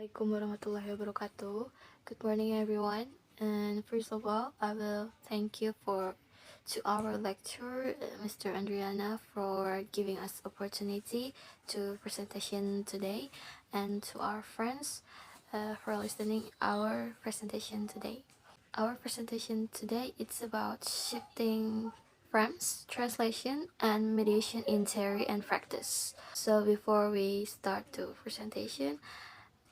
Assalamualaikum warahmatullahi wabarakatuh. Good morning, everyone. And first of all, I will thank you to our lecturer, Mr. Andriana, for giving us opportunity to presentation today, and to our friends for listening our presentation today. Our presentation today it's about shifting frames, translation, and mediation in theory and practice. So before we start the presentation,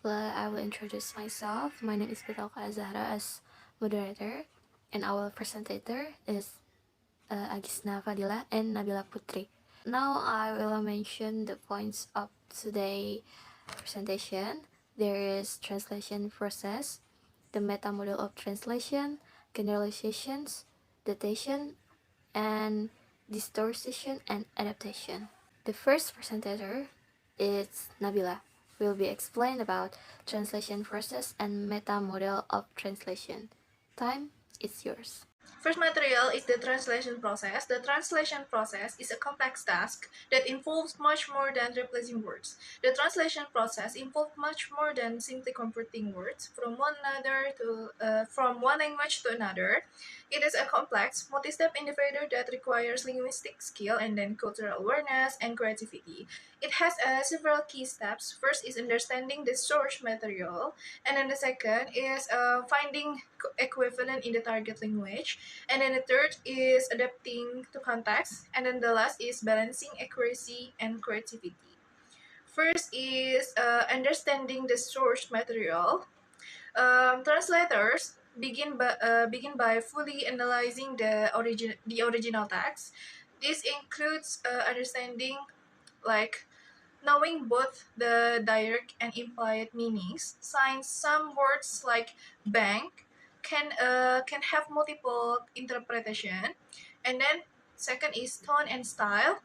I will introduce myself. My name is Fithaloka Az-Zahra as moderator, and our presenter is Aghitsna Fadhilah and Nabilla Putri. Now I will mention the points of today's presentation. There is translation process, the meta model of translation, generalizations, datation, and distortion and adaptation. The first presenter is Nabilla. Will be explained about translation process and meta model of translation. Time is yours. First material is the translation process. The translation process is a complex task that involves much more than replacing words. The translation process involves much more than simply converting words from one language to another. It is a complex, multi-step endeavor that requires linguistic skill and then cultural awareness and creativity. It has several key steps. First is understanding the source material, and then the second is finding equivalent in the target language, and then the third is adapting to context, and then the last is balancing accuracy and creativity. First is understanding the source material. Translators begin by fully analyzing the original text. This includes understanding, like, knowing both the direct and implied meanings. Since some words like bank can have multiple interpretation. And then second is tone and style.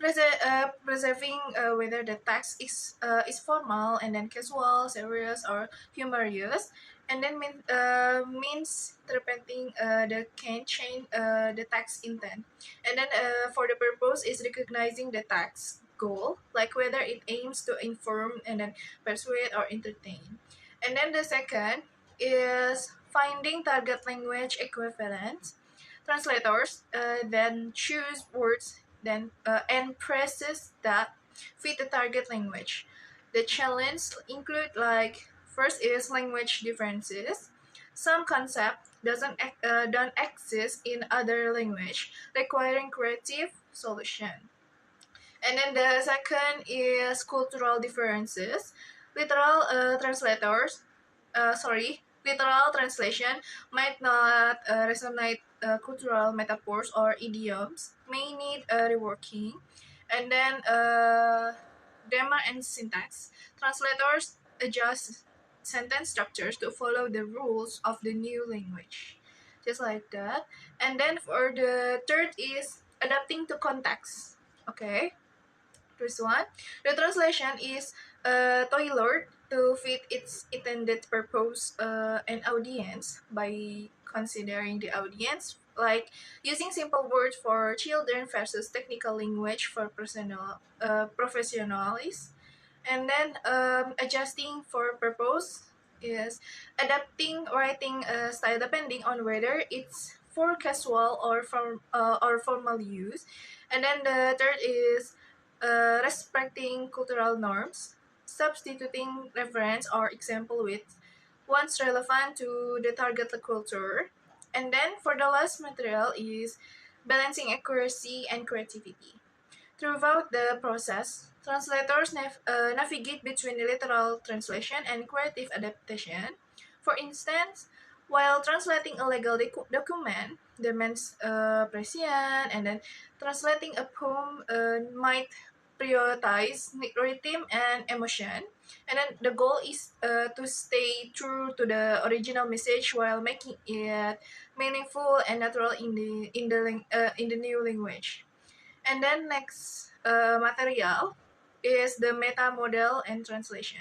Preserving whether the text is formal and then casual, serious, or humorous, and then means interpreting the can change the text intent, and then for the purpose is recognizing the text goal, like whether it aims to inform and then persuade or entertain. And then the second is finding target language equivalent. Translators then choose words and phrases that fit the target language. The challenge include, like, first is language differences. Some concept don't exist in other language, requiring creative solution. And then the second is cultural differences. Literal literal translation might not resonate. Cultural metaphors or idioms may need reworking. And then grammar and syntax. Translators adjust sentence structures to follow the rules of the new language. Just like that. And then for the third is adapting to context. Okay. First one, the translation is tailored to fit its intended purpose and audience by considering the audience, like using simple words for children versus technical language for professionals, and then adjusting for purpose is adapting writing style depending on whether it's for casual or formal use, and then the third is respecting cultural norms, substituting reference or example with ones relevant to the target culture. And then for the last material is balancing accuracy and creativity. Throughout the process, translators navigate between the literal translation and creative adaptation. For instance, while translating a legal document demands precision, and then translating a poem might prioritize rhythm and emotion. And then the goal is to stay true to the original message while making it meaningful and natural in the new language. And then next material is the meta model and translation.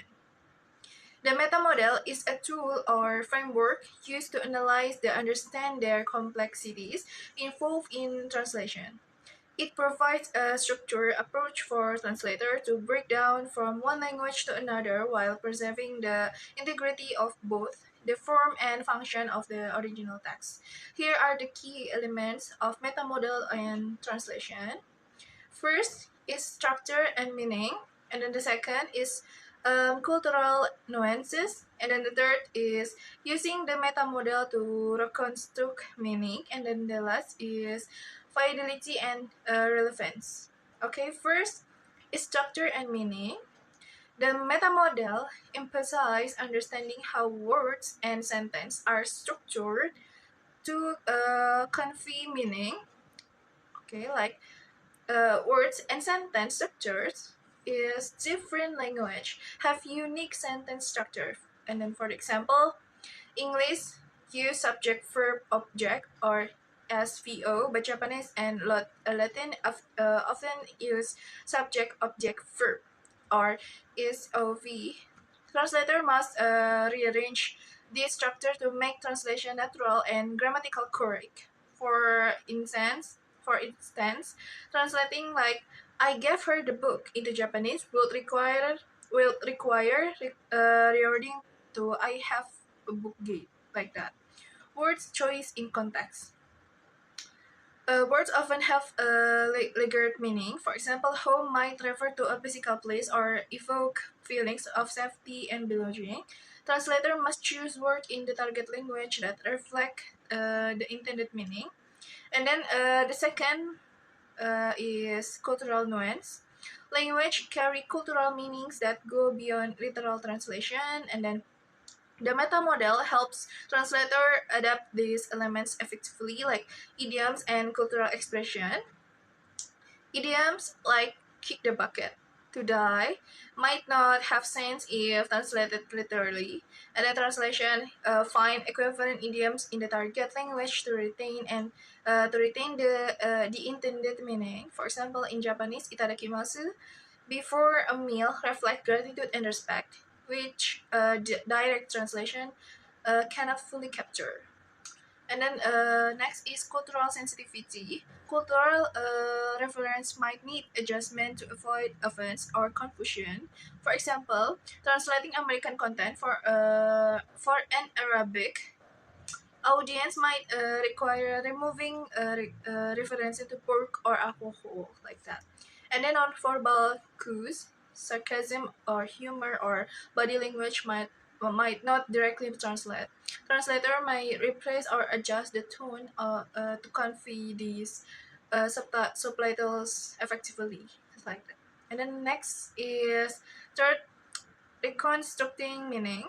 The meta model is a tool or framework used to analyze and understand their complexities involved in translation. It provides a structured approach for translator to break down from one language to another while preserving the integrity of both the form and function of the original text. Here are the key elements of metamodal and translation. First is structure and meaning, and then the second is cultural nuances, and then the third is using the meta model to reconstruct meaning, and then the last is fidelity and relevance. Okay, first is structure and meaning. The meta model emphasizes understanding how words and sentences are structured to convey meaning. Okay, like words and sentence structures is different language have unique sentence structure. And then for example, English use subject verb object or SVO, but Japanese and Latin often use subject object verb or SOV. Translator must rearrange this structure to make translation natural and grammatical correct. For instance, translating like "I gave her the book" into Japanese will require reordering to "I have a book gate," like that. Words choice in context. Words often have a layered meaning. For example, home might refer to a physical place or evoke feelings of safety and belonging. Translator must choose words in the target language that reflect the intended meaning. And then the second is cultural nuance. Language carry cultural meanings that go beyond literal translation, and then the meta model helps translator adapt these elements effectively, like idioms and cultural expression. Idioms like "kick the bucket," "to die," might not have sense if translated literally, and the translation find equivalent idioms in the target language to retain the intended meaning. For example, in Japanese, "itadakimasu" before a meal reflect gratitude and respect, which direct translation cannot fully capture. And then next is cultural sensitivity. Cultural reference might need adjustment to avoid offense or confusion. For example, translating American content for an Arabic audience might require removing references to pork or alcohol, like that. And then on verbal cues, sarcasm or humor or body language might not directly translate. Translator may replace or adjust the tone to convey these subtitles effectively, just like that. And then next is third, reconstructing meaning.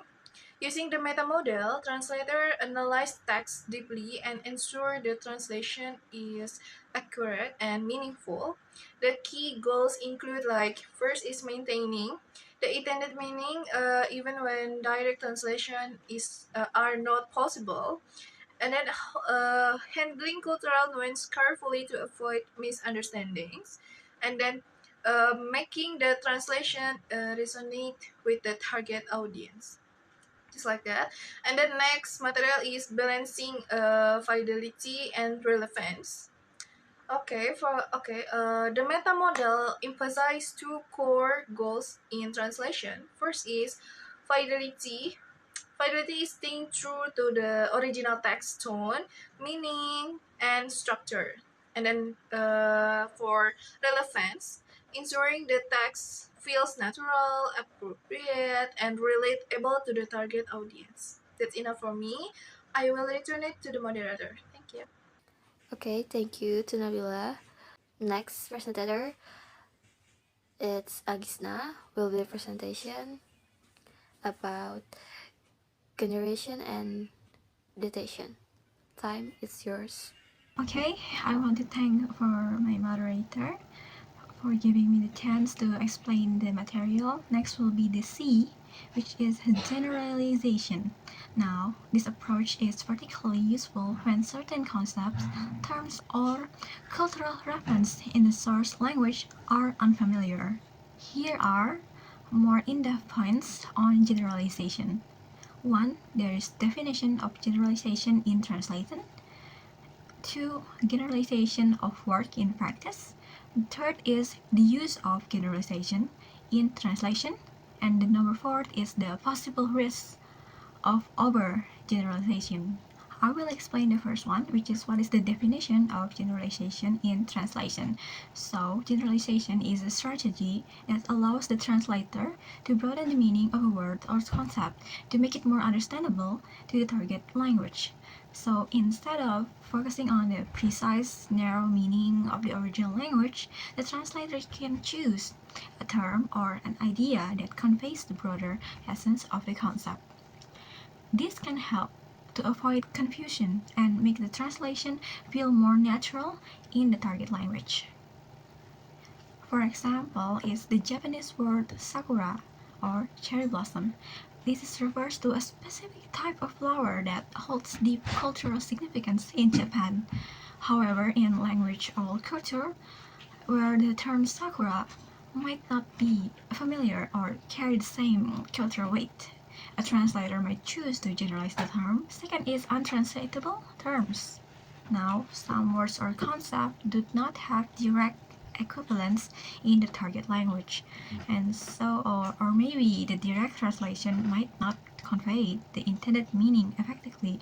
Using the meta model, translator analyze text deeply and ensure the translation is accurate and meaningful. The key goals include like first is maintaining the intended meaning even when direct translation is are not possible, and then handling cultural nuance carefully to avoid misunderstandings, and then making the translation resonate with the target audience, just like that. And the next material is balancing fidelity and relevance. The meta model emphasizes two core goals in translation. First is fidelity. Fidelity is staying true to the original text tone, meaning, and structure. And then for relevance, ensuring the text feels natural, appropriate, and relatable to the target audience. That's enough for me. I will return it to the moderator. Thank you. Okay, thank you to Nabilla. Next presenter, it's Aghitsna, will be a presentation about generation and dictation. Time is yours. Okay, I want to thank for my moderator for giving me the chance to explain the material. Next will be the C, which is generalization. Now, this approach is particularly useful when certain concepts, terms, or cultural reference in the source language are unfamiliar. Here are more in-depth points on generalization. 1. There is definition of generalization in translation. 2. Generalization of work in practice. The third is the use of generalization in translation. And the number four is the possible risks of overgeneralization. I will explain the first one, which is what is the definition of generalization in translation. So, generalization is a strategy that allows the translator to broaden the meaning of a word or concept to make it more understandable to the target language. So, instead of focusing on the precise, narrow meaning of the original language, the translator can choose a term or an idea that conveys the broader essence of the concept. This can help to avoid confusion and make the translation feel more natural in the target language. For example, is the Japanese word sakura or cherry blossom. This refers to a specific type of flower that holds deep cultural significance in Japan. However, in language or culture, where the term sakura might not be familiar or carry the same cultural weight, a translator might choose to generalize the term. Second is untranslatable terms. Now, some words or concepts do not have direct equivalents in the target language, and so, or maybe the direct translation might not convey the intended meaning effectively.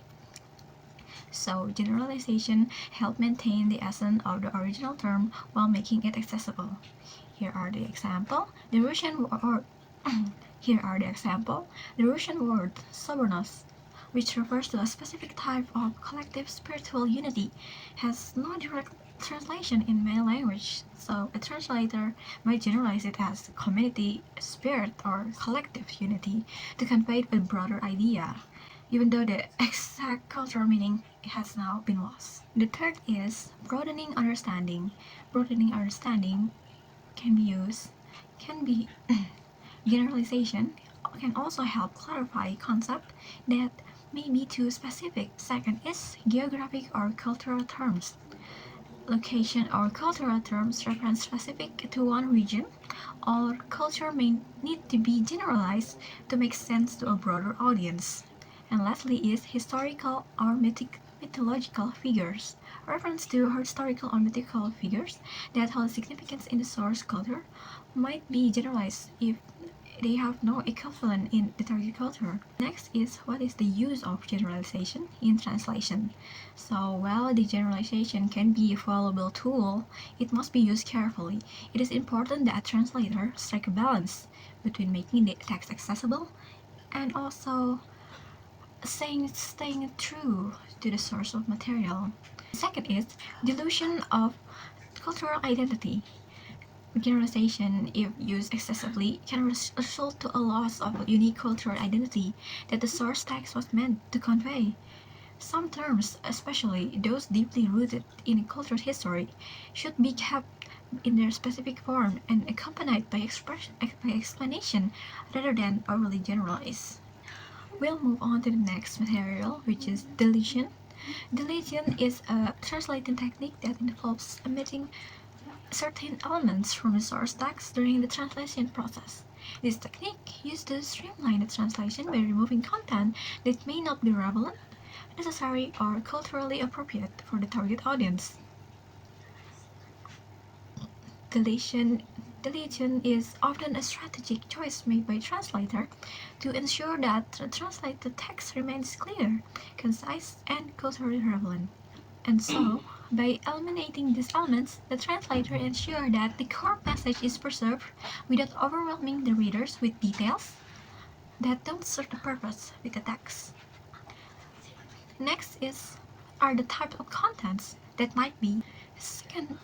So, generalization helps maintain the essence of the original term while making it accessible. Here are the example. The Russian word Here are the example. The Russian word sobornost, which refers to a specific type of collective spiritual unity, has no direct translation in many language, so a translator might generalize it as community spirit or collective unity to convey a broader idea, even though the exact cultural meaning has now been lost. The third is broadening understanding. Broadening understanding can be generalization can also help clarify concepts that may be too specific. Second is geographic or cultural terms. Location or cultural terms reference specific to one region or culture may need to be generalized to make sense to a broader audience. And lastly is historical or mythological figures. Reference to historical or mythical figures that hold significance in the source culture might be generalized if they have no equivalent in the target culture. Next is what is the use of generalization in translation. So while the generalization can be a valuable tool, it must be used carefully. It is important that translators strike a balance between making the text accessible and also staying true to the source of material. Second is dilution of cultural identity. Generalization, if used excessively, can result to a loss of a unique cultural identity that the source text was meant to convey. Some terms, especially those deeply rooted in a cultural history, should be kept in their specific form and accompanied by explanation rather than overly generalized. We'll move on to the next material, which is deletion. Deletion is a translating technique that involves omitting certain elements from the source text during the translation process. This technique used to streamline the translation by removing content that may not be relevant, necessary, or culturally appropriate for the target audience. Deletion is often a strategic choice made by translator to ensure that the translated text remains clear, concise, and culturally relevant. And so, by eliminating these elements, the translator ensures that the core message is preserved without overwhelming the readers with details that don't serve the purpose with the text. Next are the types of contents that might be. Second,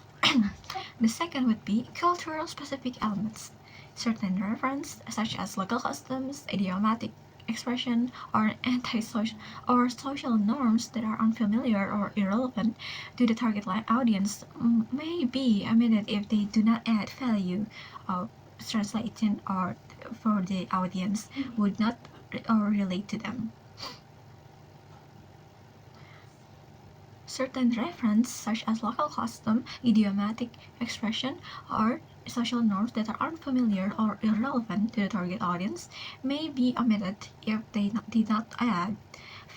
the second would be cultural specific elements. Certain reference, such as local customs, idiomatic expression, or anti-social or social norms that are unfamiliar or irrelevant to the target audience may be omitted if they do not add value of translation or for the audience would not or relate to them. Certain reference, such as local custom, idiomatic expression, or social norms that are unfamiliar or irrelevant to the target audience, may be omitted if they did not add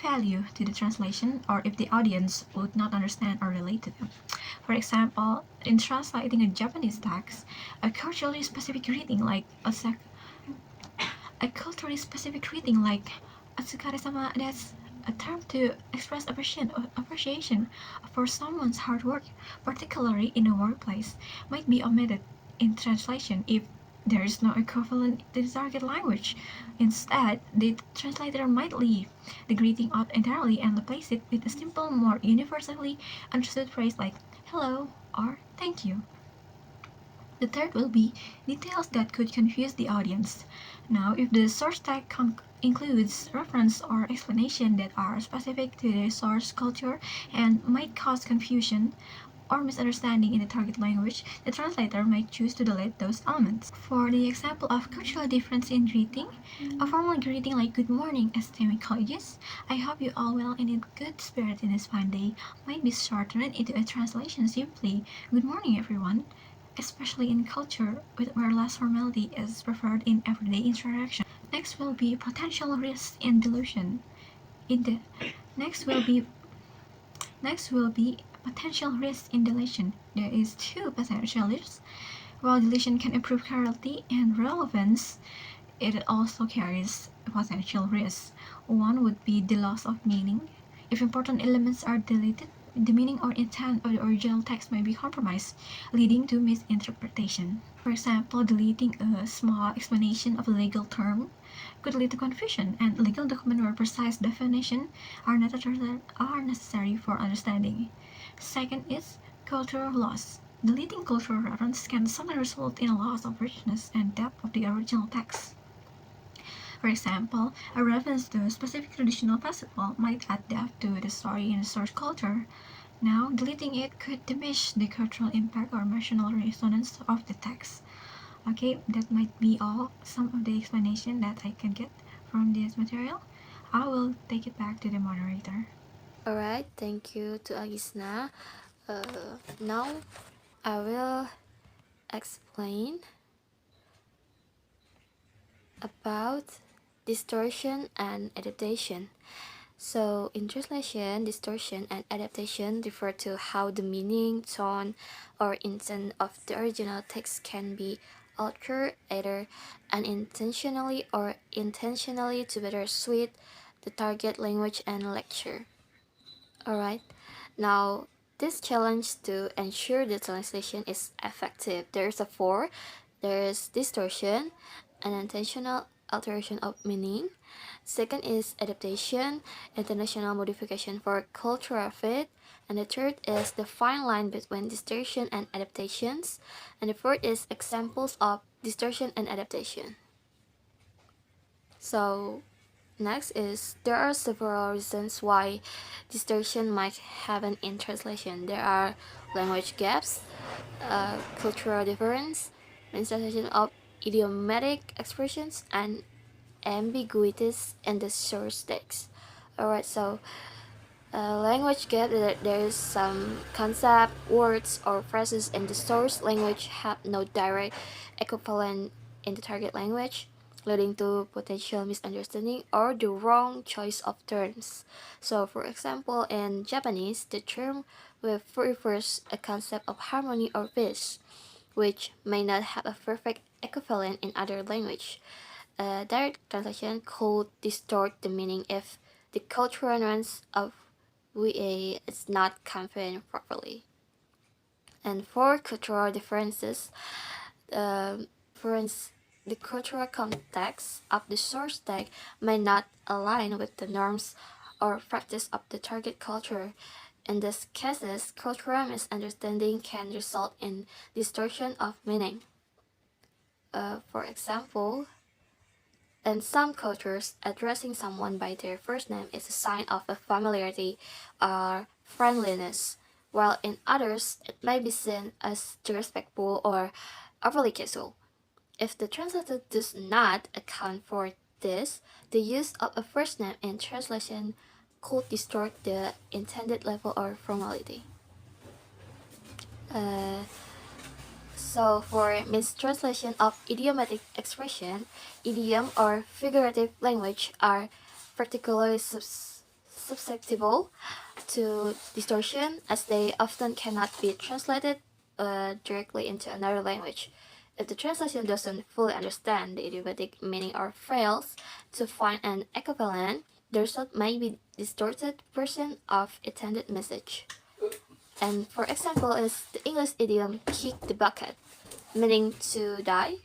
value to the translation or if the audience would not understand or relate to them. For example, in translating a Japanese text, a culturally specific greeting like "Otsukaresama desu," a term to express appreciation for someone's hard work, particularly in a workplace, might be omitted in translation if there is no equivalent to the target language. Instead, the translator might leave the greeting out entirely and replace it with a simple, more universally understood phrase like "hello" or "thank you." The third will be details that could confuse the audience. Now, if the source text includes reference or explanation that are specific to the source culture and might cause confusion or misunderstanding in the target language, the translator might choose to delete those elements. For the example of cultural difference in greeting, a formal greeting like "Good morning, esteemed colleagues, I hope you all well and in good spirit in this fine day" might be shortened into a translation simply "Good morning, everyone," especially in culture where less formality is preferred in everyday interaction. Next will be potential risks in dilution. Next will be potential risks in deletion. There is two potential risks. While deletion can improve clarity and relevance, it also carries potential risks. One would be the loss of meaning. If important elements are deleted, the meaning or intent of the original text may be compromised, leading to misinterpretation. For example, deleting a small explanation of a legal term could lead to confusion, and legal documents where precise definitions are necessary for understanding. Second is cultural loss. Deleting cultural reference can sometimes result in a loss of richness and depth of the original text. For example, a reference to a specific traditional festival might add depth to the story in the source culture. Now, deleting it could diminish the cultural impact or emotional resonance of the text. Okay, that might be all, some of the explanation that I can get from this material. I will take it back to the moderator. Alright, thank you to Aghitsna. Now I will explain about distortion and adaptation. So, in translation, distortion and adaptation refer to how the meaning, tone, or intent of the original text can be altered either unintentionally or intentionally to better suit the target language and lecture. Alright, now this challenge to ensure the translation is effective. There's a four. There's distortion, unintentional alteration of meaning. Second is adaptation, international modification for cultural fit. And the third is the fine line between distortion and adaptations. And the fourth is examples of distortion and adaptation. So next is there are several reasons why distortion might happen in translation. There are language gaps, cultural difference, mistranslation of idiomatic expressions, and ambiguities in the source text. Alright, so language gap, there is some concept, words, or phrases in the source language have no direct equivalent in the target language, leading to potential misunderstanding or the wrong choice of terms. So, for example, in Japanese, the term refers a concept of harmony or peace, which may not have a perfect equivalent in other language. Direct translation could distort the meaning if the cultural nuance of VA is not conveyed properly. And for cultural differences, the cultural context of the source text may not align with the norms or practice of the target culture. In these cases, cultural misunderstanding can result in distortion of meaning. For example, in some cultures, addressing someone by their first name is a sign of a familiarity or friendliness, while in others, it may be seen as disrespectful or overly casual. If the translator does not account for this, the use of a first name in translation could distort the intended level of formality. So for mistranslation of idiomatic expression, idiom or figurative language are particularly susceptible to distortion as they often cannot be translated directly into another language. If the translation doesn't fully understand the idiomatic meaning or fails to find an equivalent, the result may be distorted version of intended message. And for example, is the English idiom "kick the bucket," meaning to die,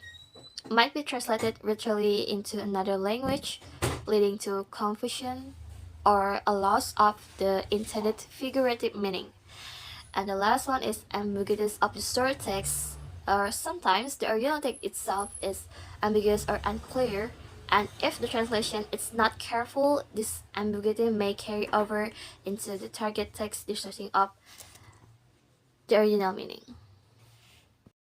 might be translated literally into another language, leading to confusion or a loss of the intended figurative meaning. And the last one is ambiguities of the story text, or sometimes the original text itself is ambiguous or unclear, and if the translation is not careful, this ambiguity may carry over into the target text, distorting of the original meaning.